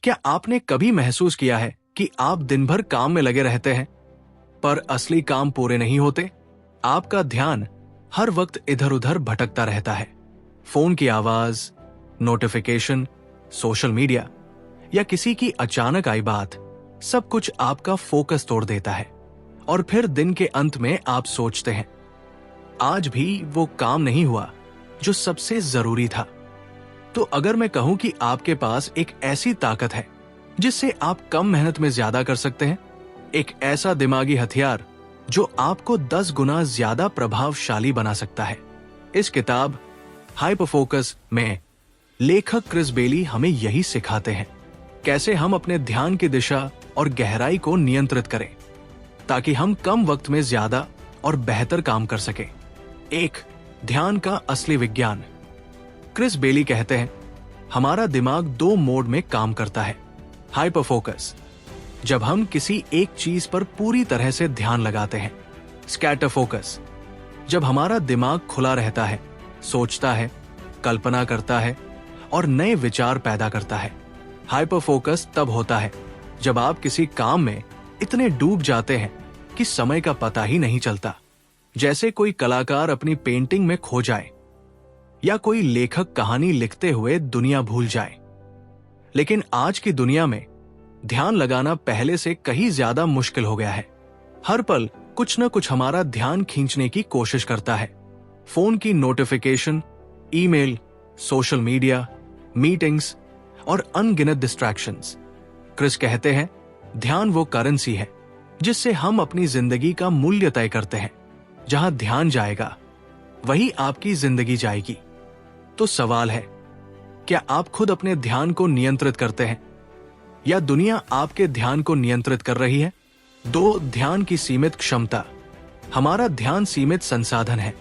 क्या आपने कभी महसूस किया है कि आप दिन भर काम में लगे रहते हैं पर असली काम पूरे नहीं होते? आपका ध्यान हर वक्त इधर उधर भटकता रहता है। फोन की आवाज, नोटिफिकेशन, सोशल मीडिया या किसी की अचानक आई बात, सब कुछ आपका फोकस तोड़ देता है। और फिर दिन के अंत में आप सोचते हैं, आज भी वो काम नहीं हुआ जो सबसे जरूरी था। तो अगर मैं कहूं कि आपके पास एक ऐसी ताकत है जिससे आप कम मेहनत में ज्यादा कर सकते हैं, एक ऐसा दिमागी हथियार जो आपको 10 गुना ज्यादा प्रभावशाली बना सकता है। इस किताब हाइपर फोकस में लेखक क्रिस बेली हमें यही सिखाते हैं, कैसे हम अपने ध्यान की दिशा और गहराई को नियंत्रित करें ताकि हम कम वक्त में ज्यादा और बेहतर काम कर सकें। एक, ध्यान का असली विज्ञान। क्रिस बेली कहते हैं, हमारा दिमाग 2 मोड में काम करता है। हाइपर फोकस, जब हम किसी एक चीज पर पूरी तरह से ध्यान लगाते हैं। स्कैटर फोकस, जब हमारा दिमाग खुला रहता है, सोचता है, कल्पना करता है और नए विचार पैदा करता है। हाइपर फोकस तब होता है जब आप किसी काम में इतने डूब जाते हैं कि समय का पता ही नहीं चलता, जैसे कोई कलाकार अपनी पेंटिंग में खो जाए या कोई लेखक कहानी लिखते हुए दुनिया भूल जाए। लेकिन आज की दुनिया में ध्यान लगाना पहले से कहीं ज्यादा मुश्किल हो गया है। हर पल कुछ न कुछ हमारा ध्यान खींचने की कोशिश करता है। फोन की notification, email, social media, meetings और अनगिनत डिस्ट्रैक्शंस। क्रिस कहते हैं, ध्यान वो करेंसी है जिससे हम अपनी जिंदगी का मूल्य तय करते हैं। जहां ध्यान जाएगा वही आपकी जिंदगी जाएगी। तो सवाल है, क्या आप खुद अपने ध्यान को नियंत्रित करते हैं या दुनिया आपके ध्यान को नियंत्रित कर रही है? 2, ध्यान की सीमित क्षमता। हमारा ध्यान सीमित संसाधन है।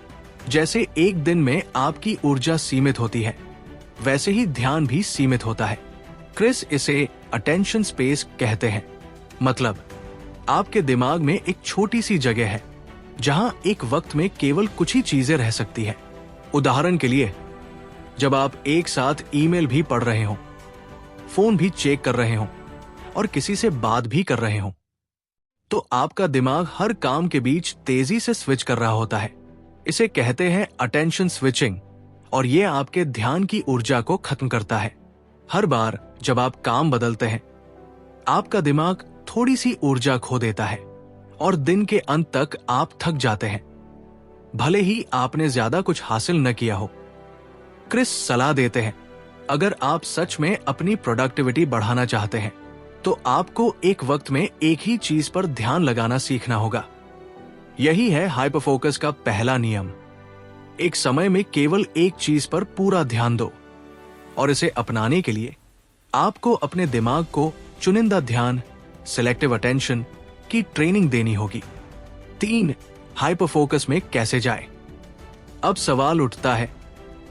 जैसे एक दिन में आपकी ऊर्जा सीमित होती है, वैसे ही ध्यान भी सीमित होता है। क्रिस इसे अटेंशन स्पेस कहते हैं। मतलब आपके दिमाग में एक छोटी सी जगह है जहां एक वक्त में केवल कुछ ही चीजें रह सकती हैं। उदाहरण के लिए, जब आप एक साथ ईमेल भी पढ़ रहे हो, फोन भी चेक कर रहे हो और किसी से बात भी कर रहे हो, तो आपका दिमाग हर काम के बीच तेजी से स्विच कर रहा होता है। इसे कहते हैं अटेंशन स्विचिंग और ये आपके ध्यान की ऊर्जा को खत्म करता है। हर बार जब आप काम बदलते हैं, आपका दिमाग थोड़ी सी ऊर्जा खो देता है और दिन के अंत तक आप थक जाते हैं, भले ही आपने ज्यादा कुछ हासिल न किया हो। क्रिस सलाह देते हैं, अगर आप सच में अपनी प्रोडक्टिविटी बढ़ाना चाहते हैं तो आपको एक वक्त में एक ही चीज पर ध्यान लगाना सीखना होगा। यही है हाइपर फोकस का पहला नियम। एक समय में केवल एक चीज पर पूरा ध्यान दो। और इसे अपनाने के लिए आपको अपने दिमाग को चुनिंदा ध्यान, सिलेक्टिव अटेंशन की ट्रेनिंग देनी होगी। 3, हाइपर फोकस में कैसे जाए। अब सवाल उठता है,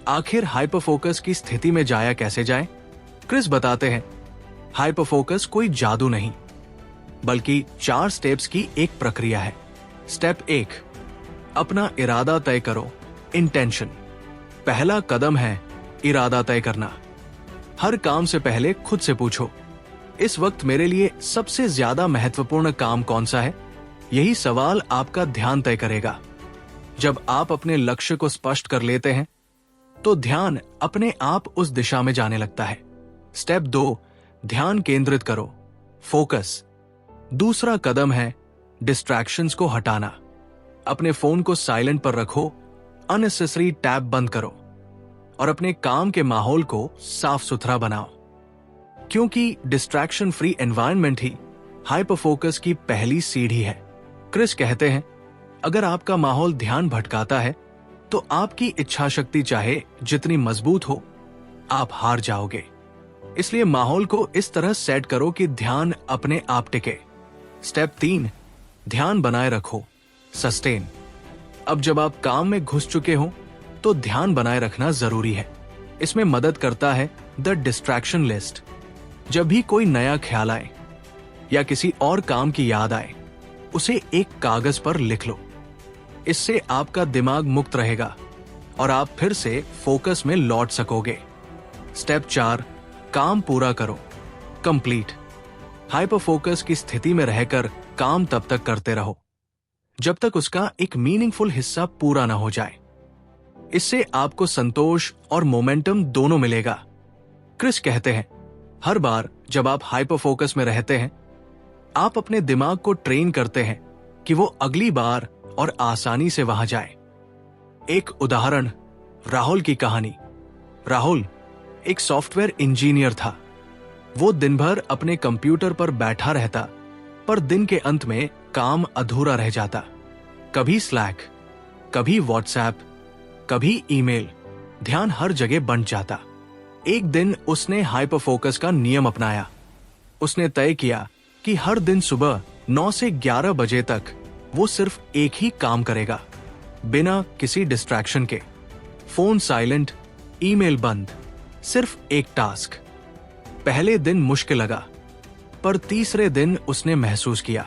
आखिर हाइपर फोकस की स्थिति में जाया कैसे जाए? क्रिस बताते हैं, हाइपर फोकस कोई जादू नहीं, बल्कि 4 स्टेप्स की एक प्रक्रिया है। स्टेप 1, अपना इरादा तय करो, इंटेंशन। पहला कदम है इरादा तय करना। हर काम से पहले खुद से पूछो, इस वक्त मेरे लिए सबसे ज्यादा महत्वपूर्ण काम कौन सा है? यही सवाल आपका ध्यान तय करेगा। जब आप अपने लक्ष्य को स्पष्ट कर लेते हैं तो ध्यान अपने आप उस दिशा में जाने लगता है। स्टेप 2, ध्यान केंद्रित करो, फोकस। दूसरा कदम है डिस्ट्रैक्शंस को हटाना। अपने फोन को साइलेंट पर रखो, अननेसेसरी टैब बंद करो और अपने काम के माहौल को साफ सुथरा बनाओ, क्योंकि डिस्ट्रैक्शन फ्री एनवायरनमेंट ही हाइपर फोकस की पहली सीढ़ी है। क्रिस कहते हैं, अगर आपका माहौल ध्यान भटकाता है तो आपकी इच्छा शक्ति चाहे जितनी मजबूत हो, आप हार जाओगे। इसलिए माहौल को इस तरह सेट करो कि ध्यान अपने आप टिके। स्टेप 3, ध्यान बनाए रखो, सस्टेन। अब जब आप काम में घुस चुके हो तो ध्यान बनाए रखना जरूरी है। इसमें मदद करता है द डिस्ट्रैक्शन लिस्ट। जब भी कोई नया ख्याल आए या किसी और काम की याद आए, उसे एक कागज पर लिख लो। इससे आपका दिमाग मुक्त रहेगा और आप फिर से फोकस में लौट सकोगे। स्टेप 4, काम पूरा करो, कंप्लीट। हाइपर फोकस की स्थिति में रहकर काम तब तक करते रहो जब तक उसका एक मीनिंगफुल हिस्सा पूरा ना हो जाए। इससे आपको संतोष और मोमेंटम दोनों मिलेगा। क्रिस कहते हैं, हर बार जब आप हाइपर फोकस में रहते हैं, आप अपने दिमाग को ट्रेन करते हैं कि वो अगली बार और आसानी से वहां जाए। एक उदाहरण, राहुल की कहानी। राहुल एक सॉफ्टवेयर इंजीनियर था। वो दिन भर अपने कंप्यूटर पर बैठा रहता, पर दिन के अंत में काम अधूरा रह जाता। कभी स्लैक, कभी व्हाट्सएप, कभी ईमेल, ध्यान हर जगह बंट जाता। एक दिन उसने हाइपर फोकस का नियम अपनाया। उसने तय किया कि हर दिन सुबह 9 से 11 बजे तक वो सिर्फ एक ही काम करेगा, बिना किसी डिस्ट्रैक्शन के। फोन साइलेंट, ईमेल बंद, सिर्फ एक टास्क। पहले दिन मुश्किल लगा, पर तीसरे दिन उसने महसूस किया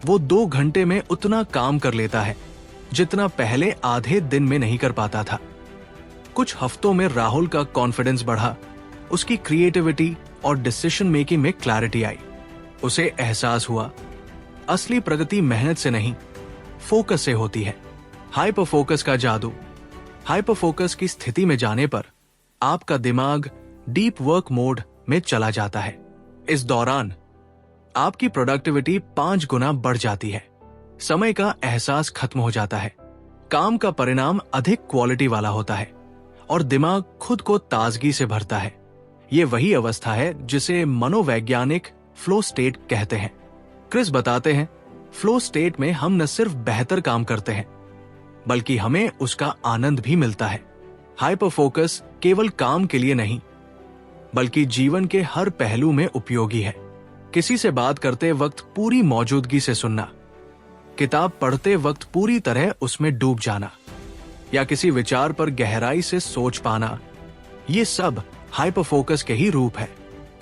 वो 2 घंटे में उतना काम कर लेता है जितना पहले आधे दिन में नहीं कर पाता था। कुछ हफ्तों में राहुल का कॉन्फिडेंस बढ़ा, उसकी क्रिएटिविटी और डिसीजन मेकिंग में क्लैरिटी आई। उसे एहसास हुआ असली प्रगति मेहनत से नहीं, फोकस से होती है। हाइपर फोकस का जादू। हाइपर फोकस की स्थिति में जाने पर आपका दिमाग डीप वर्क मोड में चला जाता है। इस दौरान आपकी प्रोडक्टिविटी 5 गुना बढ़ जाती है। समय का एहसास खत्म हो जाता है, काम का परिणाम अधिक क्वालिटी वाला होता है और दिमाग खुद को ताजगी से भरता है। ये वही अवस्था है जिसे मनोवैज्ञानिक फ्लो स्टेट कहते हैं। क्रिस बताते हैं, फ्लो स्टेट में हम न सिर्फ बेहतर काम करते हैं, बल्कि हमें उसका आनंद भी मिलता है। हाइपर फोकस केवल काम के लिए नहीं, बल्कि जीवन के हर पहलू में उपयोगी है। किसी से बात करते वक्त पूरी मौजूदगी से सुनना, किताब पढ़ते वक्त पूरी तरह उसमें डूब जाना, या किसी विचार पर गहराई से सोच पाना, ये सब हाइपर फोकस के ही रूप है।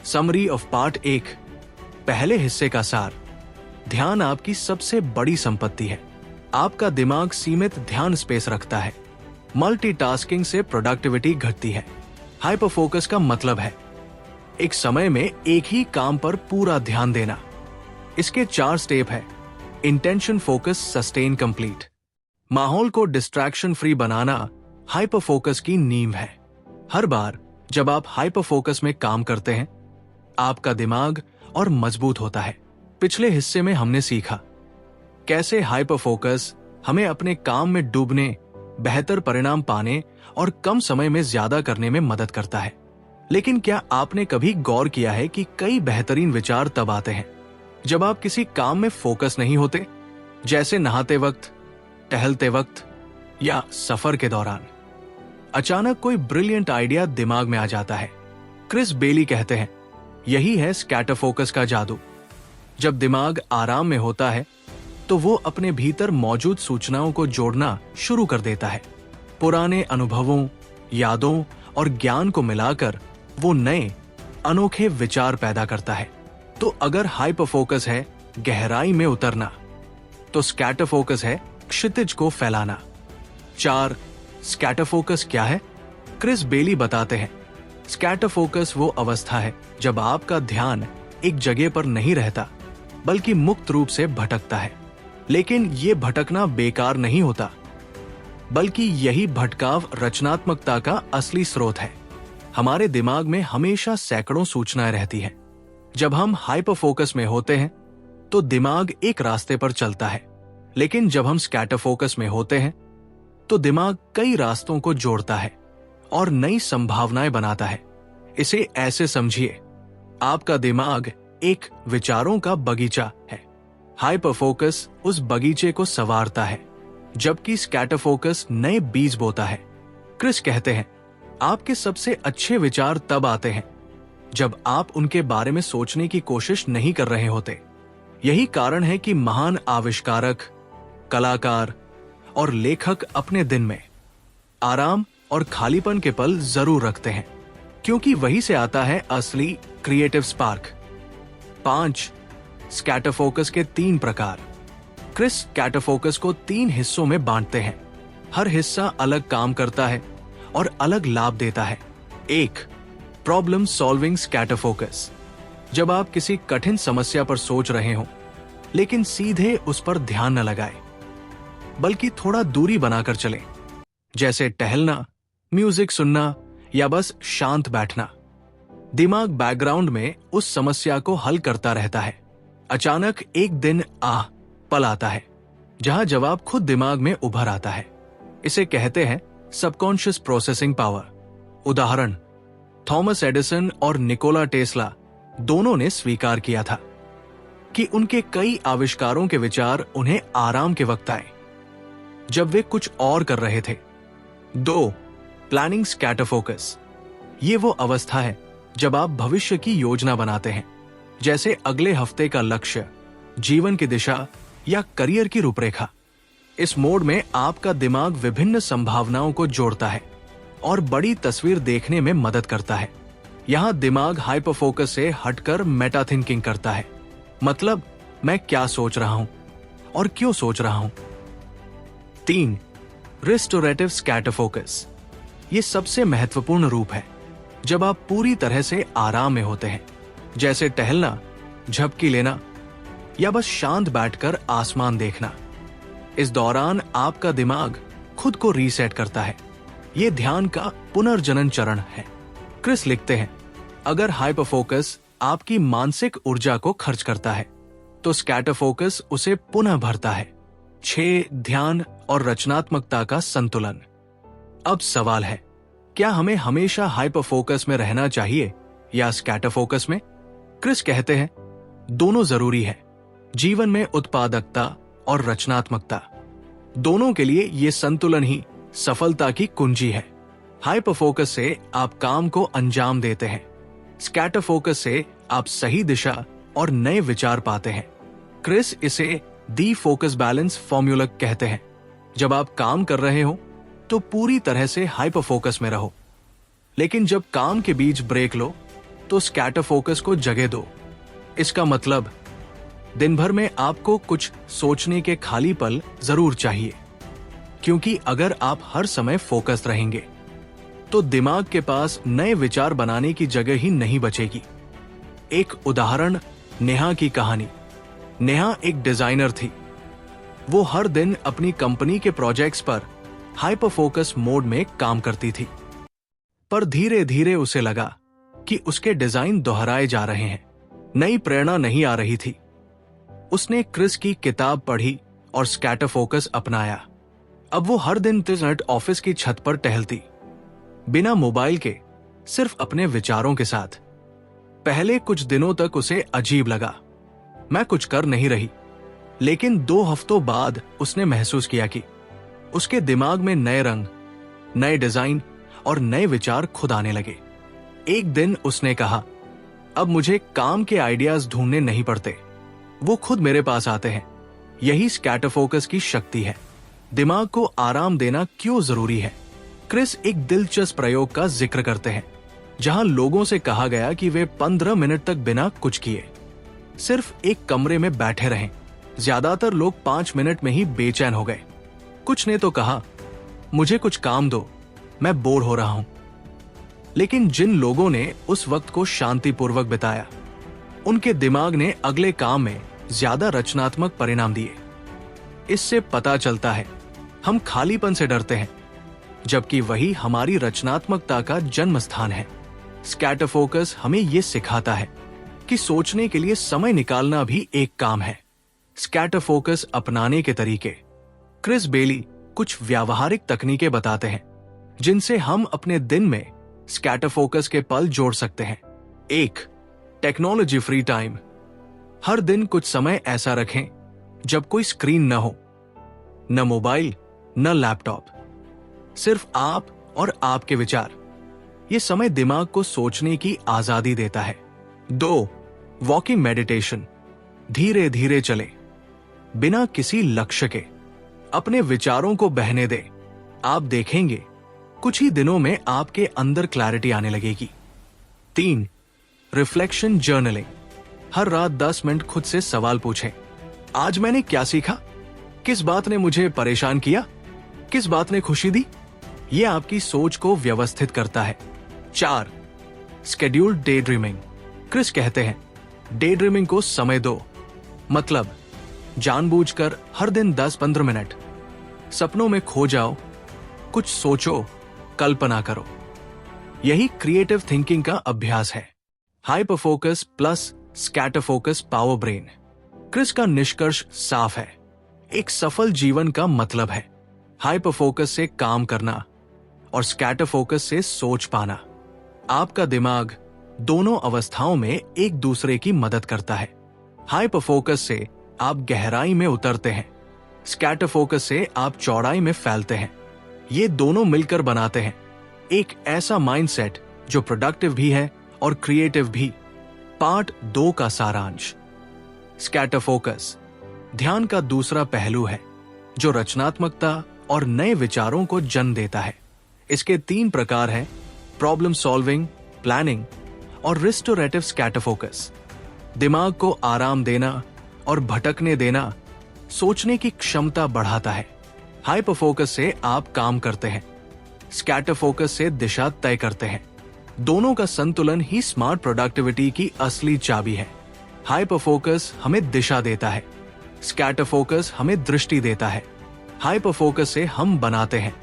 Summary of part 1। पहले हिस्से का सार। ध्यान आपकी सबसे बड़ी संपत्ति है। आपका दिमाग सीमित ध्यान स्पेस रखता है। मल्टीटास्किंग से प्रोडक्टिविटी घटती है। हाइपर फोकस का मतलब है एक समय में एक ही काम पर पूरा ध्यान देना। इसके 4 स्टेप है। Intention, focus, sustain, complete. माहौल को डिस्ट्रैक्शन फ्री बनाना हाइपर फोकस की नींव है। हर बार जब आप हाइपर फोकस में काम करते हैं, आपका दिमाग और मजबूत होता है। पिछले हिस्से में हमने सीखा कैसे हाइपर फोकस हमें अपने काम में डूबने, बेहतर परिणाम पाने और कम समय में ज्यादा करने में मदद करता है। लेकिन क्या आपने कभी गौर किया है कि कई बेहतरीन विचार तब आते हैं जब आप किसी काम में फोकस नहीं होते, जैसे नहाते वक्त, टहलते वक्त या सफर के दौरान। अचानक कोई ब्रिलियंट आइडिया दिमाग में आ जाता है। क्रिस बेली कहते हैं, यही है स्कैटर फोकस का जादू। जब दिमाग आराम में होता है तो वो अपने भीतर मौजूद सूचनाओं को जोड़ना शुरू कर देता है। पुराने अनुभवों, यादों और ज्ञान को मिलाकर वो नए अनोखे विचार पैदा करता है। तो अगर हाइपर फोकस है गहराई में उतरना, तो स्कैटर फोकस है क्षितिज को फैलाना। 4. स्कैटर फोकस क्या है? क्रिस बेली बताते हैं, स्कैटर फोकस वो अवस्था है जब आपका ध्यान एक जगह पर नहीं रहता, बल्कि मुक्त रूप से भटकता है। लेकिन ये भटकना बेकार नहीं होता, बल्कि यही भटकाव रचनात्मकता का असली स्रोत है। हमारे दिमाग में हमेशा सैकड़ों सूचनाएं रहती हैं। जब हम हाइपर फोकस में होते हैं तो दिमाग एक रास्ते पर चलता है, लेकिन जब हम स्कैटर फोकस में होते हैं तो दिमाग कई रास्तों को जोड़ता है और नई संभावनाएं बनाता है। इसे ऐसे समझिए, आपका दिमाग एक विचारों का बगीचा है। हाइपर फोकस उस बगीचे को संवारता है, जबकि स्कैटर फोकस नए बीज बोता है। क्रिस कहते हैं, आपके सबसे अच्छे विचार तब आते हैं जब आप उनके बारे में सोचने की कोशिश नहीं कर रहे होते। यही कारण है कि महान आविष्कारक, कलाकार और लेखक अपने दिन में आराम और खालीपन के पल जरूर रखते हैं, क्योंकि वहीं से आता है असली क्रिएटिव स्पार्क। 5. स्कैटर फोकस के 3 प्रकार। क्रिस स्कैटर फोकस को 3 हिस्सों में बांटते हैं। हर हिस्सा अलग काम करता है और अलग लाभ देता है। 1. Problem solving scatter focus. जब आप किसी कठिन समस्या पर सोच रहे हो लेकिन सीधे उस पर ध्यान न लगाए, बल्कि थोड़ा दूरी बनाकर चलें, जैसे टहलना, म्यूजिक सुनना या बस शांत बैठना। दिमाग बैकग्राउंड में उस समस्या को हल करता रहता है। अचानक एक दिन पल आता है जहां जवाब खुद दिमाग में उभर आता है। इसे कहते हैं सबकॉन्शियस प्रोसेसिंग पावर। उदाहरण, थॉमस एडिसन और निकोला टेस्ला दोनों ने स्वीकार किया था कि उनके कई आविष्कारों के विचार उन्हें आराम के वक्त आए, जब वे कुछ और कर रहे थे। 2. प्लानिंग स्कैटरफोकस। ये वो अवस्था है जब आप भविष्य की योजना बनाते हैं, जैसे अगले हफ्ते का लक्ष्य, जीवन की दिशा या करियर की रूपरेखा। इस मोड में आपका दिमाग विभिन्न संभावनाओं को जोड़ता है और बड़ी तस्वीर देखने में मदद करता है। यहां दिमाग हाइपर फोकस से हटकर मेटा थिंकिंग करता है, मतलब मैं क्या सोच रहा हूं और क्यों सोच रहा हूं। 3. Restorative scatter focus. ये सबसे महत्वपूर्ण रूप है जब आप पूरी तरह से आराम में होते हैं, जैसे टहलना, झपकी लेना या बस शांत बैठकर आसमान देखना। इस दौरान आपका दिमाग खुद को रीसेट करता है। यह ध्यान का पुनर्जनन चरण है। क्रिस लिखते हैं, अगर हाइपर फोकस आपकी मानसिक ऊर्जा को खर्च करता है तो स्कैटर फोकस उसे पुनः भरता है। 6. ध्यान और रचनात्मकता का संतुलन। अब सवाल है, क्या हमें हमेशा हाइपर फोकस में रहना चाहिए या स्कैटर फोकस में? क्रिस कहते हैं, दोनों जरूरी है। जीवन में उत्पादकता और रचनात्मकता, दोनों के लिए ये संतुलन ही सफलता की कुंजी है। हाइपर फोकस से आप काम को अंजाम देते हैं, स्कैटर फोकस से आप सही दिशा और नए विचार पाते हैं। क्रिस इसे दी फोकस बैलेंस फॉर्मूला कहते हैं। जब आप काम कर रहे हो तो पूरी तरह से हाइपर फोकस में रहो, लेकिन जब काम के बीच ब्रेक लो तो स्कैटर फोकस को जगह दो। इसका मतलब दिन भर में आपको कुछ सोचने के खाली पल जरूर चाहिए, क्योंकि अगर आप हर समय फोकस्ड रहेंगे तो दिमाग के पास नए विचार बनाने की जगह ही नहीं बचेगी। एक उदाहरण, नेहा की कहानी। नेहा एक डिजाइनर थी। वो हर दिन अपनी कंपनी के प्रोजेक्ट्स पर हाइपर फोकस मोड में काम करती थी, पर धीरे धीरे उसे लगा कि उसके डिजाइन दोहराए जा रहे हैं, नई प्रेरणा नहीं आ रही थी। उसने क्रिस की किताब पढ़ी और स्कैटर फोकस अपनाया। अब वो हर दिन 30 मिनट ऑफिस की छत पर टहलती, बिना मोबाइल के, सिर्फ अपने विचारों के साथ। पहले कुछ दिनों तक उसे अजीब लगा, मैं कुछ कर नहीं रही, लेकिन 2 हफ्तों बाद उसने महसूस किया कि उसके दिमाग में नए रंग, नए डिजाइन और नए विचार खुद आने लगे। एक दिन उसने कहा, अब मुझे काम के आइडियाज ढूंढने नहीं पड़ते, वो खुद मेरे पास आते हैं। यही स्कैटर फोकस की शक्ति है। दिमाग को आराम देना क्यों जरूरी है? क्रिस एक दिलचस्प प्रयोग का जिक्र करते हैं, जहां लोगों से कहा गया कि वे 15 मिनट तक बिना कुछ किए सिर्फ एक कमरे में बैठे रहें। ज्यादातर लोग 5 मिनट में ही बेचैन हो गए। कुछ ने तो कहा, मुझे कुछ काम दो, मैं बोर हो रहा हूं। लेकिन जिन लोगों ने उस वक्त को शांतिपूर्वक बिताया, उनके दिमाग ने अगले काम में ज्यादा रचनात्मक परिणाम दिए। इससे पता चलता है हम खालीपन से डरते हैं, जबकि वही हमारी रचनात्मकता का जन्म स्थान है। स्कैटर फोकस हमें यह सिखाता है कि सोचने के लिए समय निकालना भी एक काम है। स्कैटर फोकस अपनाने के तरीके। क्रिस बेली कुछ व्यावहारिक तकनीकें बताते हैं जिनसे हम अपने दिन में स्कैटर फोकस के पल जोड़ सकते हैं। 1. Technology free time. हर दिन कुछ समय ऐसा रखें जब कोई स्क्रीन न हो, न मोबाइल, न लैपटॉप, सिर्फ आप और आपके विचार। ये समय दिमाग को सोचने की आजादी देता है। 2. Walking meditation. धीरे धीरे चले, बिना किसी लक्ष्य के, अपने विचारों को बहने दें। आप देखेंगे कुछ ही दिनों में आपके अंदर क्लैरिटी आने लगेगी। 3. Reflection journaling. हर रात 10 मिनट खुद से सवाल पूछें, आज मैंने क्या सीखा, किस बात ने मुझे परेशान किया, किस बात ने खुशी दी। यह आपकी सोच को व्यवस्थित करता है। 4. Scheduled day dreaming. क्रिस कहते हैं, डे ड्रीमिंग को समय दो, मतलब जानबूझकर हर दिन 10-15 मिनट सपनों में खो जाओ, कुछ सोचो, कल्पना करो। यही क्रिएटिव थिंकिंग का अभ्यास है। Hyper focus plus scatter focus power brain. Chris का निष्कर्ष साफ है, एक सफल जीवन का मतलब है हाइपर फोकस से काम करना और स्कैटर फोकस से सोच पाना। आपका दिमाग दोनों अवस्थाओं में एक दूसरे की मदद करता है। हाइपर फोकस से आप गहराई में उतरते हैं, स्कैटर फोकस से आप चौड़ाई में फैलते हैं। ये दोनों मिलकर बनाते हैं एक ऐसा माइंडसेट जो प्रोडक्टिव भी है और क्रिएटिव भी। पार्ट 2 का सारांश। स्कैटर फोकस ध्यान का दूसरा पहलू है जो रचनात्मकता और नए विचारों को जन्म देता है। इसके 3 प्रकार हैं: प्रॉब्लम सॉल्विंग, प्लानिंग और रिस्टोरेटिव स्कैटर फोकस। दिमाग को आराम देना और भटकने देना सोचने की क्षमता बढ़ाता है। हाइपर फोकस से आप काम करते हैं, स्कैटर फोकस से दिशा तय करते हैं। दोनों का संतुलन ही स्मार्ट प्रोडक्टिविटी की असली चाबी है। हाइपर फोकस हमें दिशा देता है, स्कैटर फोकस हमें दृष्टि देता है। हाइपर फोकस से हम बनाते हैं,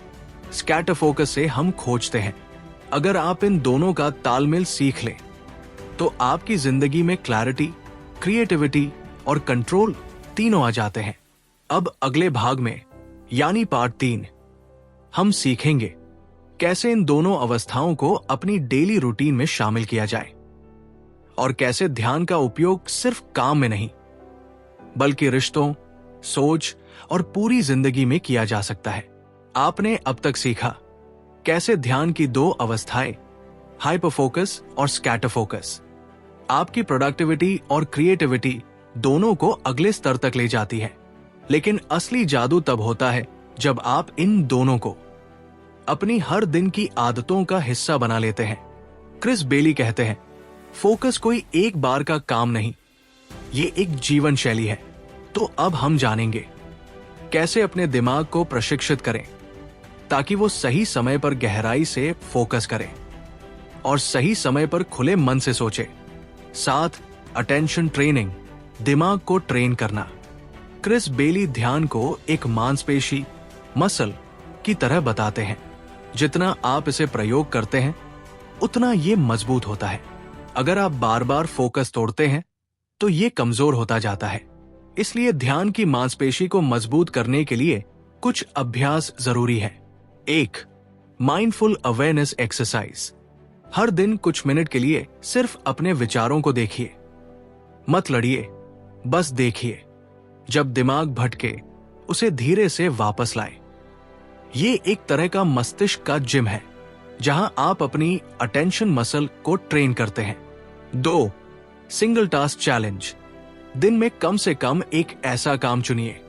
स्कैटर फोकस से हम खोजते हैं। अगर आप इन दोनों का तालमेल सीख लें तो आपकी जिंदगी में क्लैरिटी, क्रिएटिविटी और कंट्रोल तीनों आ जाते हैं। अब अगले भाग में यानी पार्ट 3 हम सीखेंगे कैसे इन दोनों अवस्थाओं को अपनी डेली रूटीन में शामिल किया जाए और कैसे ध्यान का उपयोग सिर्फ काम में नहीं बल्कि रिश्तों, सोच और पूरी जिंदगी में किया जा सकता है। आपने अब तक सीखा कैसे ध्यान की 2 अवस्थाएं, हाइपर फोकस और स्कैटर फोकस, आपकी प्रोडक्टिविटी और क्रिएटिविटी दोनों को अगले स्तर तक ले जाती है। लेकिन असली जादू तब होता है जब आप इन दोनों को अपनी हर दिन की आदतों का हिस्सा बना लेते हैं। क्रिस बेली कहते हैं, फोकस कोई एक बार का काम नहीं, ये एक जीवन शैली है। तो अब हम जानेंगे कैसे अपने दिमाग को प्रशिक्षित करें ताकि वो सही समय पर गहराई से फोकस करे और सही समय पर खुले मन से सोचे। साथ अटेंशन ट्रेनिंग, दिमाग को ट्रेन करना। क्रिस बेली ध्यान को एक मांसपेशी, मसल की तरह बताते हैं। जितना आप इसे प्रयोग करते हैं उतना ये मजबूत होता है। अगर आप बार बार फोकस तोड़ते हैं तो ये कमजोर होता जाता है। इसलिए ध्यान की मांसपेशी को मजबूत करने के लिए कुछ अभ्यास जरूरी है। 1. Mindful awareness exercise. हर दिन कुछ मिनट के लिए सिर्फ अपने विचारों को देखिए। मत लड़िए, बस देखिए। जब दिमाग भटके उसे धीरे से वापस लाए। ये एक तरह का मस्तिष्क का जिम है जहां आप अपनी अटेंशन मसल को ट्रेन करते हैं। 2. Single task challenge. दिन में कम से कम एक ऐसा काम चुनिए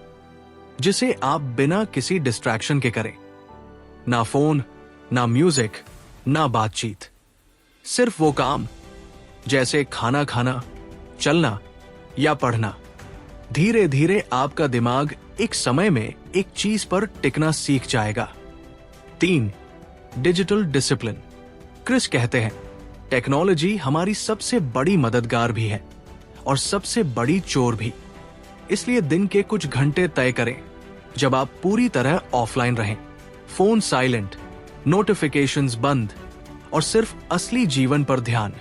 जिसे आप बिना किसी डिस्ट्रैक्शन के करें। ना फोन, ना म्यूजिक, ना बातचीत। सिर्फ वो काम जैसे खाना खाना, चलना या पढ़ना। धीरे धीरे आपका दिमाग एक समय में एक चीज पर टिकना सीख जाएगा। 3. Digital discipline. क्रिस कहते हैं, टेक्नोलॉजी हमारी सबसे बड़ी मददगार भी है और सबसे बड़ी चोर भी। इसलिए दिन के कुछ घंटे तय करें जब आप पूरी तरह ऑफलाइन रहें। फोन साइलेंट, नोटिफिकेशंस बंद और सिर्फ असली जीवन पर ध्यान।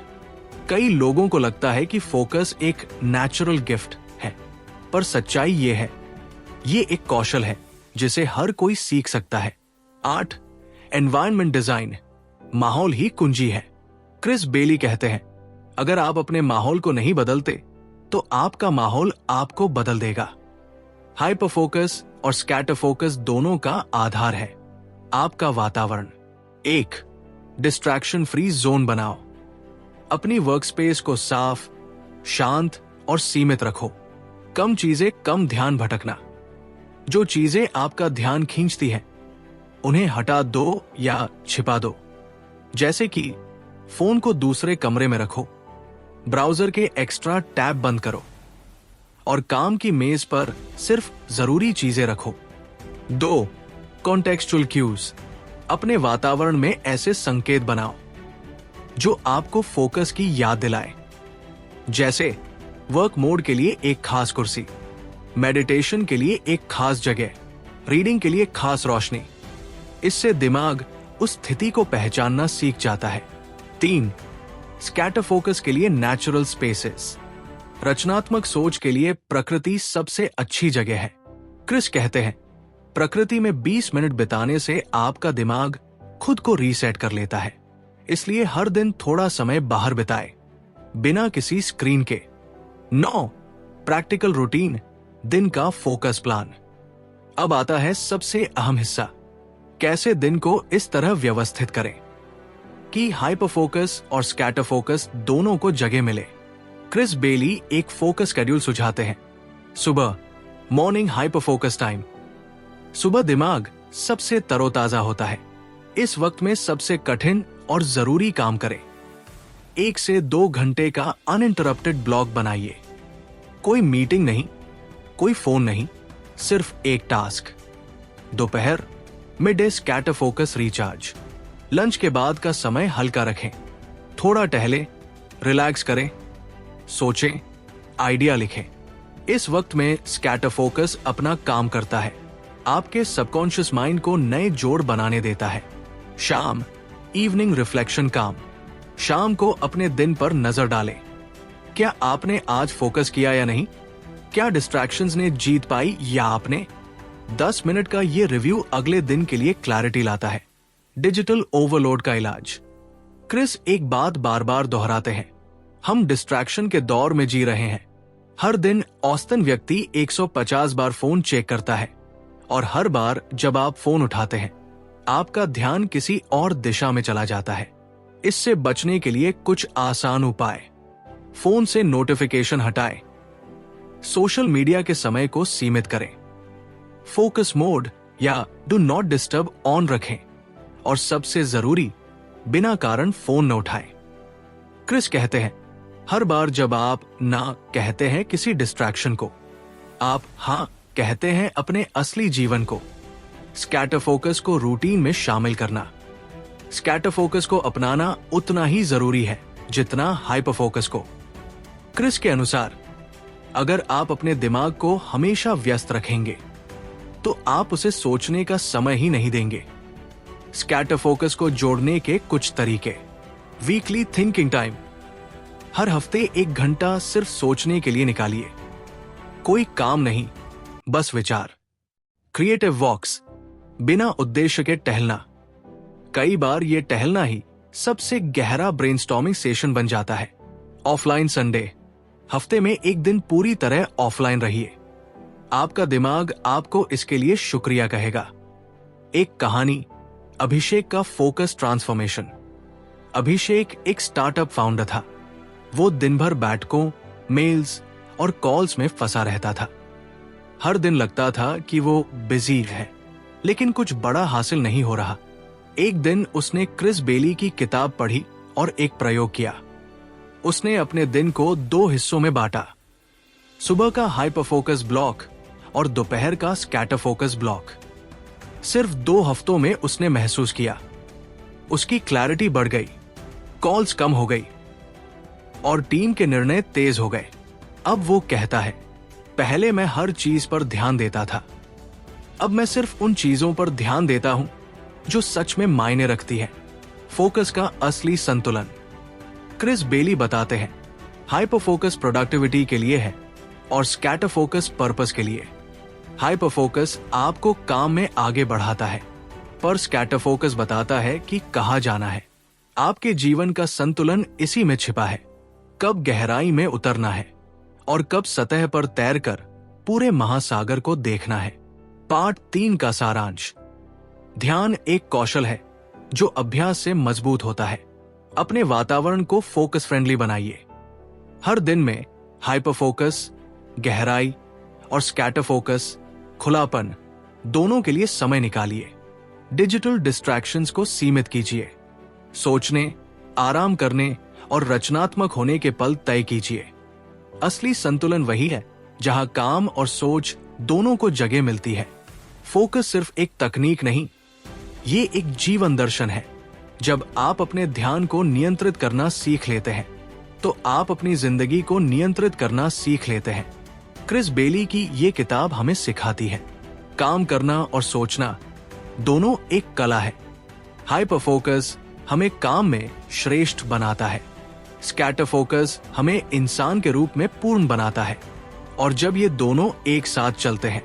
कई लोगों को लगता है कि फोकस एक नेचुरल गिफ्ट है, पर सच्चाई ये एक कौशल है जिसे हर कोई सीख सकता है। 8. Environment design. माहौल ही कुंजी है। क्रिस बेली कहते हैं, अगर आप अपने माहौल को नहीं बदलते तो आपका माहौल आपको बदल देगा। हाइपर फोकस और स्कैटर फोकस दोनों का आधार है आपका वातावरण। 1. डिस्ट्रैक्शन फ्री जोन बनाओ। अपनी वर्कस्पेस को साफ, शांत और सीमित रखो। कम चीजें, कम ध्यान भटकना। जो चीजें आपका ध्यान खींचती हैं उन्हें हटा दो या छिपा दो। जैसे कि फोन को दूसरे कमरे में रखो, ब्राउजर के एक्स्ट्रा टैब बंद करो और काम की मेज पर सिर्फ जरूरी चीजें रखो। 2. Contextual cues. अपने वातावरण में ऐसे संकेत बनाओ जो आपको फोकस की याद दिलाए, जैसे वर्क मोड के लिए एक खास कुर्सी, मेडिटेशन के लिए एक खास जगह, रीडिंग के लिए खास रोशनी। इससे दिमाग उस स्थिति को पहचानना सीख जाता है। 3. स्कैटर फोकस के लिए नेचुरल स्पेसेस। रचनात्मक सोच के लिए प्रकृति सबसे अच्छी जगह है। क्रिस कहते हैं, प्रकृति में 20 मिनट बिताने से आपका दिमाग खुद को रीसेट कर लेता है। इसलिए हर दिन थोड़ा समय बाहर बिताएं, बिना किसी स्क्रीन के। 9. प्रैक्टिकल रूटीन, दिन का फोकस प्लान। अब आता है सबसे अहम हिस्सा, कैसे दिन को इस तरह व्यवस्थित करें कि हाइपर फोकस और स्कैटर फोकस दोनों को जगह मिले। क्रिस बेली एक फोकस शेड्यूल सुझाते हैं। सुबह मॉर्निंग हाइपर फोकस टाइम। सुबह दिमाग सबसे तरोताजा होता है। इस वक्त में सबसे कठिन और जरूरी काम करें। 1 से 2 घंटे का अनइंटरप्टेड ब्लॉक बनाइए। कोई मीटिंग नहीं, कोई फोन नहीं, सिर्फ एक टास्क। दोपहर mid day scatter focus recharge. Lunch के बाद का समय हल्का रखें, थोड़ा टहलें, रिलैक्स करें, सोचें, आइडिया लिखें। इस वक्त में स्कैटर फोकस अपना काम करता है, आपके सबकॉन्शियस माइंड को नए जोड़ बनाने देता है। शाम इवनिंग रिफ्लेक्शन काम। शाम को अपने दिन पर नजर डालें। क्या आपने आज फोकस किया या नहीं? क्या डिस्ट्रैक्शंस ने जीत पाई या आपने? 10 मिनट का ये रिव्यू अगले दिन के लिए क्लैरिटी लाता है। डिजिटल ओवरलोड का इलाज। क्रिस एक बात बार बार दोहराते हैं, हम डिस्ट्रैक्शन के दौर में जी रहे हैं। हर दिन औसतन व्यक्ति 150 बार फोन चेक करता है, और हर बार जब आप फोन उठाते हैं आपका ध्यान किसी और दिशा में चला जाता है। इससे बचने के लिए कुछ आसान उपाय। फोन से नोटिफिकेशन हटाएं, सोशल मीडिया के समय को सीमित करें, फोकस मोड या डू नॉट डिस्टर्ब ऑन रखें, और सबसे जरूरी, बिना कारण फोन न उठाएं। क्रिस कहते हैं, हर बार जब आप ना कहते हैं किसी डिस्ट्रैक्शन को, आप हाँ कहते हैं अपने असली जीवन को। स्कैटर फोकस को रूटीन में शामिल करना। स्कैटर फोकस को अपनाना उतना ही जरूरी है जितना हाइपर फोकस को। क्रिस के अनुसार, अगर आप अपने दिमाग को हमेशा व्यस्त रखेंगे तो आप उसे सोचने का समय ही नहीं देंगे। स्कैटर फोकस को जोड़ने के कुछ तरीके। Weekly thinking time. हर हफ्ते 1 घंटा सिर्फ सोचने के लिए निकालिए। कोई काम नहीं, बस विचार। क्रिएटिव वॉक्स। बिना उद्देश्य के टहलना। कई बार ये टहलना ही सबसे गहरा ब्रेनस्टॉर्मिंग सेशन बन जाता है। Offline Sunday. हफ्ते में 1 दिन पूरी तरह ऑफलाइन रहिए। आपका दिमाग आपको इसके लिए शुक्रिया कहेगा। एक कहानी, अभिषेक का फोकस ट्रांसफॉर्मेशन। अभिषेक एक स्टार्टअप फाउंडर था। वो दिन भर बैठकों, मेल्स और कॉल्स में फंसा रहता था। हर दिन लगता था कि वो बिजी है, लेकिन कुछ बड़ा हासिल नहीं हो रहा। एक दिन उसने क्रिस बेली की किताब पढ़ी और एक प्रयोग किया। उसने अपने दिन को 2 हिस्सों में बांटा, सुबह का हाइपर फोकस ब्लॉक और दोपहर का स्कैटर फोकस ब्लॉक। सिर्फ 2 हफ्तों में उसने महसूस किया, उसकी क्लैरिटी बढ़ गई, कॉल्स कम हो गई और टीम के निर्णय तेज हो गए। अब वो कहता है, पहले मैं हर चीज पर ध्यान देता था, अब मैं सिर्फ उन चीजों पर ध्यान देता हूं जो सच में मायने रखती है। फोकस का असली संतुलन। क्रिस बेली बताते हैं, हाइपर फोकस प्रोडक्टिविटी के लिए है और स्कैटर फोकस पर्पस के लिए। हाइपर फोकस आपको काम में आगे बढ़ाता है, पर स्कैटर फोकस बताता है कि कहां जाना है। आपके जीवन का संतुलन इसी में छिपा है, कब गहराई में उतरना है और कब सतह पर तैरकर पूरे महासागर को देखना है। पार्ट 3 का सारांश। ध्यान एक कौशल है जो अभ्यास से मजबूत होता है। अपने वातावरण को फोकस फ्रेंडली बनाइए। हर दिन में हाइपर फोकस, गहराई और स्कैटर फोकस, खुलापन दोनों के लिए समय निकालिए। डिजिटल डिस्ट्रैक्शंस को सीमित कीजिए। सोचने, आराम करने और रचनात्मक होने के पल तय कीजिए। असली संतुलन वही है जहां काम और सोच दोनों को जगह मिलती है। फोकस सिर्फ एक तकनीक नहीं, ये एक जीवन दर्शन है। जब आप अपने ध्यान को नियंत्रित करना सीख लेते हैं तो आप अपनी जिंदगी को नियंत्रित करना सीख लेते हैं। क्रिस बेली की ये किताब हमें सिखाती है काम करना और सोचना दोनों एक कला है। हाइपर फोकस हमें काम में श्रेष्ठ बनाता है, स्कैटर फोकस हमें इंसान के रूप में पूर्ण बनाता है। और जब ये दोनों एक साथ चलते हैं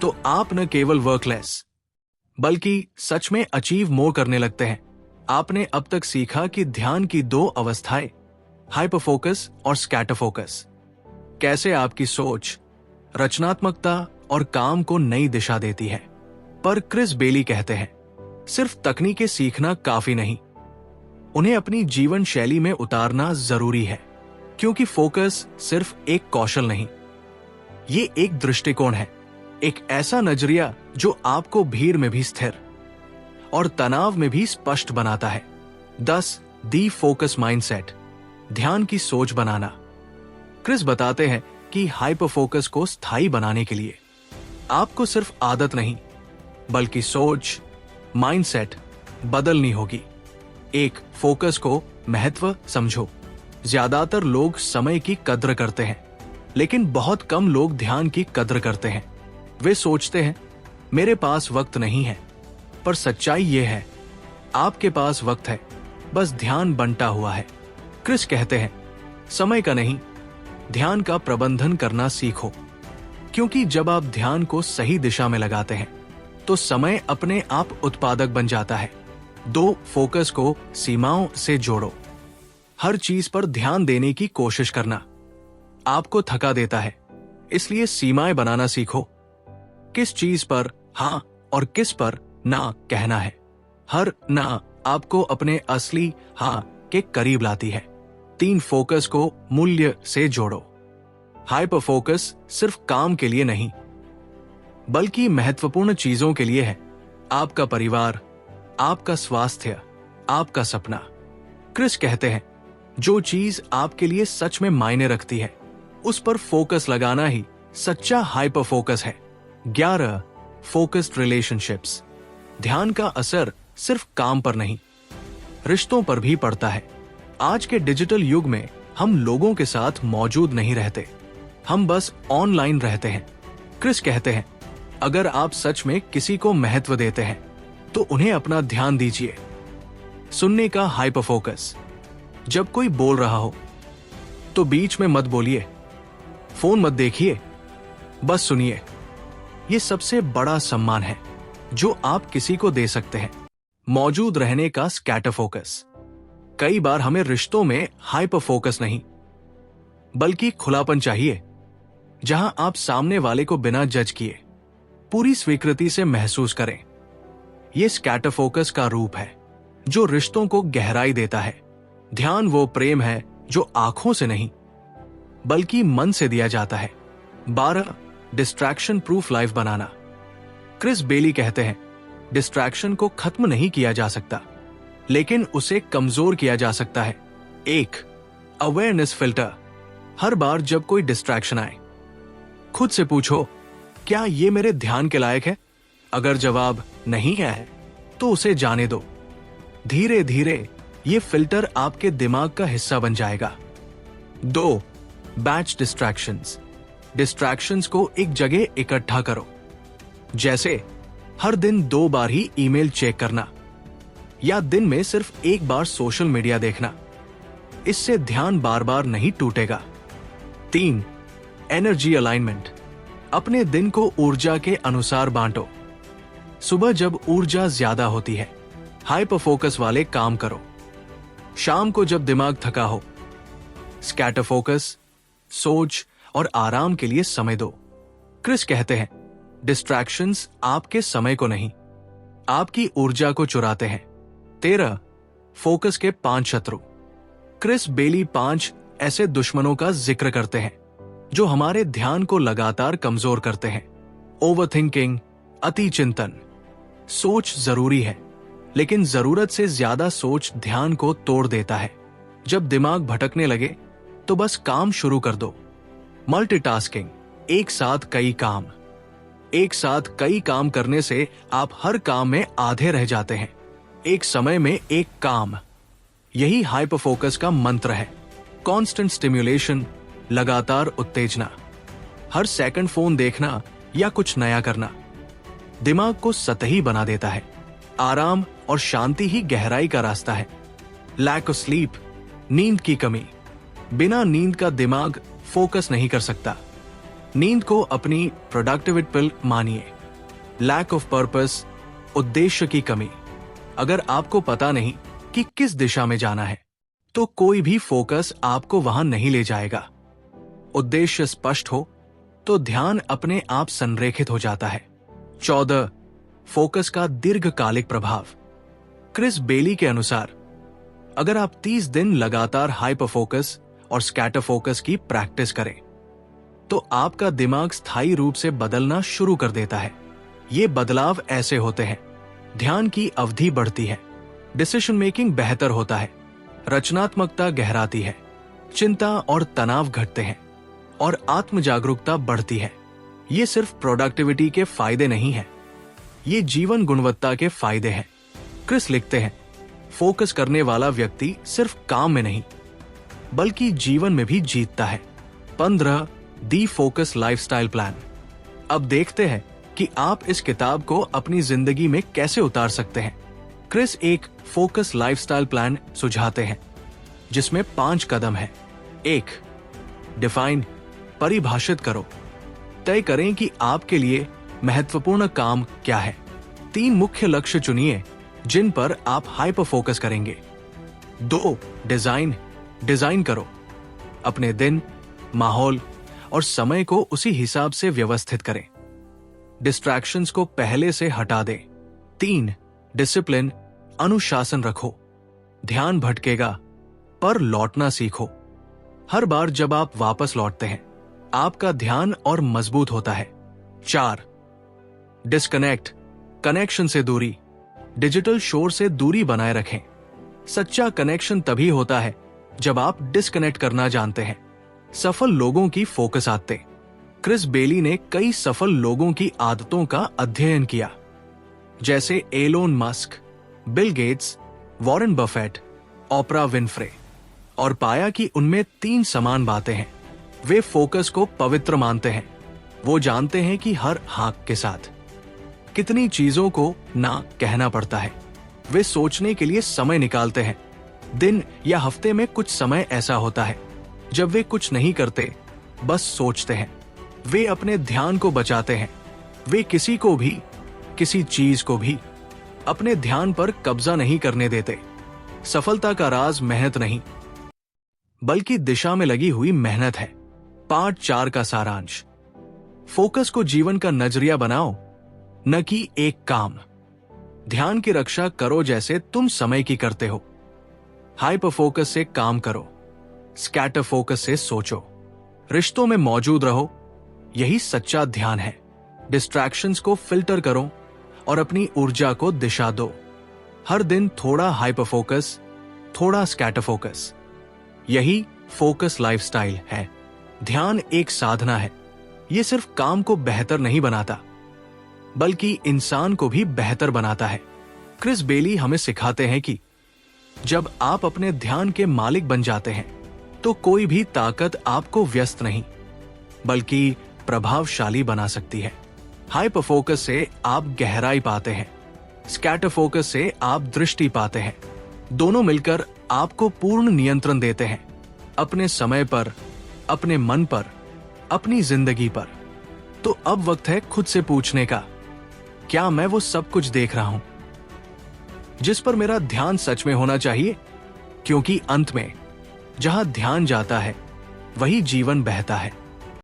तो आप न केवल वर्कलेस बल्कि सच में अचीव मोर करने लगते हैं। आपने अब तक सीखा कि ध्यान की दो अवस्थाएं, हाइपर फोकस और स्कैटर फोकस, कैसे आपकी सोच, रचनात्मकता और काम को नई दिशा देती है। पर क्रिस बेली कहते हैं सिर्फ तकनीकें सीखना काफी नहीं, उन्हें अपनी जीवन शैली में उतारना जरूरी है, क्योंकि फोकस सिर्फ एक कौशल नहीं, ये एक दृष्टिकोण है, एक ऐसा नजरिया जो आपको भीड़ में भी स्थिर और तनाव में भी स्पष्ट बनाता है। 10 दी फोकस माइंडसेट, ध्यान की सोच बनाना। क्रिस बताते हैं कि हाइपर फोकस को स्थायी बनाने के लिए आपको सिर्फ आदत नहीं बल्कि सोच, माइंडसेट बदलनी होगी। एक, फोकस को महत्व समझो। ज्यादातर लोग समय की कद्र करते हैं, लेकिन बहुत कम लोग ध्यान की कद्र करते हैं। वे सोचते हैं मेरे पास वक्त नहीं है, पर सच्चाई यह है आपके पास वक्त है, बस ध्यान बंटा हुआ है। क्रिस कहते हैं समय का नहीं, ध्यान का प्रबंधन करना सीखो, क्योंकि जब आप ध्यान को सही दिशा में लगाते हैं तो समय अपने आप उत्पादक बन जाता है। 2, फोकस को सीमाओं से जोड़ो। हर चीज पर ध्यान देने की कोशिश करना आपको थका देता है, इसलिए सीमाएं बनाना सीखो। किस चीज पर हाँ और किस पर ना कहना है। हर ना आपको अपने असली हाँ के करीब लाती है। 3, फोकस को मूल्य से जोड़ो। हाइपर फोकस सिर्फ काम के लिए नहीं बल्कि महत्वपूर्ण चीजों के लिए है। आपका परिवार, आपका स्वास्थ्य, आपका सपना। क्रिस कहते हैं जो चीज आपके लिए सच में मायने रखती है उस पर फोकस लगाना ही सच्चा हाइपर फोकस है। 11, फोकस्ड रिलेशनशिप्स, ध्यान का असर सिर्फ काम पर नहीं रिश्तों पर भी पड़ता है। आज के डिजिटल युग में हम लोगों के साथ मौजूद नहीं रहते, हम बस ऑनलाइन रहते हैं। क्रिस कहते हैं अगर आप सच में किसी को महत्व देते हैं तो उन्हें अपना ध्यान दीजिए। सुनने का हाइपर फोकस, जब कोई बोल रहा हो तो बीच में मत बोलिए, फोन मत देखिए, बस सुनिए। ये सबसे बड़ा सम्मान है जो आप किसी को दे सकते हैं। मौजूद रहने का स्कैटर फोकस, कई बार हमें रिश्तों में हाइपर फोकस नहीं बल्कि खुलापन चाहिए, जहां आप सामने वाले को बिना जज किए पूरी स्वीकृति से महसूस करें। यह स्कैटर फोकस का रूप है जो रिश्तों को गहराई देता है। ध्यान वो प्रेम है जो आंखों से नहीं बल्कि मन से दिया जाता है। 12, डिस्ट्रैक्शन प्रूफ लाइफ बनाना। क्रिस बेली कहते हैं डिस्ट्रैक्शन को खत्म नहीं किया जा सकता लेकिन उसे कमजोर किया जा सकता है। 1, अवेयरनेस फिल्टर, हर बार जब कोई डिस्ट्रैक्शन आए खुद से पूछो क्या ये मेरे ध्यान के लायक है। अगर जवाब नहीं है तो उसे जाने दो। धीरे धीरे ये फिल्टर आपके दिमाग का हिस्सा बन जाएगा। 2, बैच डिस्ट्रैक्शंस, डिस्ट्रैक्शंस को एक जगह इकट्ठा करो, जैसे हर दिन 2 बार ही ईमेल चेक करना या दिन में सिर्फ 1 बार सोशल मीडिया देखना। इससे ध्यान बार बार नहीं टूटेगा। 3, एनर्जी अलाइनमेंट, अपने दिन को ऊर्जा के अनुसार बांटो। सुबह जब ऊर्जा ज्यादा होती है हाइपर फोकस वाले काम करो, शाम को जब दिमाग थका हो स्कैटर फोकस, सोच और आराम के लिए समय दो। क्रिस कहते हैं डिस्ट्रैक्शंस आपके समय को नहीं आपकी ऊर्जा को चुराते हैं। 13, फोकस के 5 शत्रु। क्रिस बेली 5 ऐसे दुश्मनों का जिक्र करते हैं जो हमारे ध्यान को लगातार कमजोर करते हैं। ओवरथिंकिंग, अति चिंतन। सोच जरूरी है लेकिन जरूरत से ज्यादा सोच ध्यान को तोड़ देता है। जब दिमाग भटकने लगे तो बस काम शुरू कर दो। मल्टीटास्किंग, एक साथ कई काम करने से आप हर काम में आधे रह जाते हैं। एक समय में एक काम, यही हाइपर फोकस का मंत्र है। कांस्टेंट स्टिम्युलेशन, लगातार उत्तेजना, हर सेकंड फोन देखना या कुछ नया करना दिमाग को सतही बना देता है। आराम और शांति ही गहराई का रास्ता है। लैक ऑफ स्लीप, नींद की कमी। बिना नींद का दिमाग फोकस नहीं कर सकता। नींद को अपनी प्रोडक्टिविटी पिल मानिए। लैक ऑफ पर्पस, उद्देश्य की कमी। अगर आपको पता नहीं कि किस दिशा में जाना है तो कोई भी फोकस आपको वहां नहीं ले जाएगा। उद्देश्य स्पष्ट हो तो ध्यान अपने आप संरेखित हो जाता है। 14. फोकस का दीर्घकालिक प्रभाव। क्रिस बेली के अनुसार अगर आप 30 दिन लगातार हाइपर फोकस और स्कैटर फोकस की प्रैक्टिस करें तो आपका दिमाग स्थायी रूप से बदलना शुरू कर देता है। ये बदलाव ऐसे होते हैं: ध्यान की अवधि बढ़ती है, डिसीजन मेकिंग बेहतर होता है, रचनात्मकता गहराती है, चिंता और तनाव घटते हैं और आत्म जागरूकता बढ़ती है। ये सिर्फ प्रोडक्टिविटी के फायदे नहीं हैं, ये जीवन गुणवत्ता के फायदे हैं। क्रिस लिखते हैं, फोकस करने वाला व्यक्ति सिर्फ काम में नहीं बल्कि जीवन में भी जीतता है। 15. दी फोकस लाइफस्टाइल प्लान। अब देखते हैं कि आप इस किताब को अपनी जिंदगी में कैसे उतार सकते हैं। क्रिस एक फोकस लाइफस्टाइल प्लान सुझाते हैं जिसमें 5 कदम हैं। 1. डिफाइन, परिभाषित करो। तय करें कि आपके लिए महत्वपूर्ण काम क्या है। 3 मुख्य लक्ष्य चुनिए जिन पर आप हाइपर फोकस करेंगे। 2. डिजाइन करो। अपने दिन, माहौल और समय को उसी हिसाब से व्यवस्थित करें। डिस्ट्रैक्शंस को पहले से हटा दें। 3. डिसिप्लिन, अनुशासन रखो। ध्यान भटकेगा पर लौटना सीखो। हर बार जब आप वापस लौटते हैं आपका ध्यान और मजबूत होता है। 4. डिस्कनेक्ट, कनेक्शन से दूरी। डिजिटल शोर से दूरी बनाए रखें। सच्चा कनेक्शन तभी होता है जब आप डिस्कनेक्ट करना जानते हैं। सफल लोगों की फोकस आदतें। क्रिस बेली ने कई सफल लोगों की आदतों का अध्ययन किया, जैसे Elon Musk, Bill Gates, Warren Buffett, Oprah Winfrey, और पाया कि उनमें 3 समान बातें हैं। वे फोकस को पवित्र मानते हैं। वो जानते हैं कि हर हाँ के साथ कितनी चीजों को ना कहना पड़ता है। वे सोचने के लिए समय निकालते हैं। दिन या हफ्ते में कुछ समय ऐसा होता है जब वे कुछ नहीं करते, बस सोचते हैं। वे अपने ध्यान को बचाते हैं। वे किसी को भी, किसी चीज को भी अपने ध्यान पर कब्जा नहीं करने देते। सफलता का राज मेहनत नहीं बल्कि दिशा में लगी हुई मेहनत है। पार्ट 4 का सारांश। फोकस को जीवन का नजरिया बनाओ, न कि एक काम। ध्यान की रक्षा करो जैसे तुम समय की करते हो। हाइपर फोकस से काम करो, स्कैटर फोकस से सोचो। रिश्तों में मौजूद रहो, यही सच्चा ध्यान है। डिस्ट्रैक्शंस को फिल्टर करो और अपनी ऊर्जा को दिशा दो। हर दिन थोड़ा हाइपर फोकस, थोड़ा स्कैटर फोकस। यही फोकस लाइफस्टाइल है। ध्यान एक साधना है। ये सिर्फ काम को बेहतर नहीं बनाता बल्कि इंसान को भी बेहतर बनाता है। क्रिस बेली हमें सिखाते हैं कि जब आप अपने ध्यान के मालिक बन जाते हैं तो कोई भी ताकत आपको व्यस्त नहीं बल्कि प्रभावशाली बना सकती है। हाइपर फोकस से आप गहराई पाते हैं, स्कैटर फोकस से आप दृष्टि पाते हैं। दोनों मिलकर आपको पूर्ण नियंत्रण देते हैं, अपने समय पर, अपने मन पर, अपनी जिंदगी पर। तो अब वक्त है खुद से पूछने का, क्या मैं वो सब कुछ देख रहा हूं जिस पर मेरा ध्यान सच में होना चाहिए? क्योंकि अंत में जहां ध्यान जाता है वही जीवन बहता है।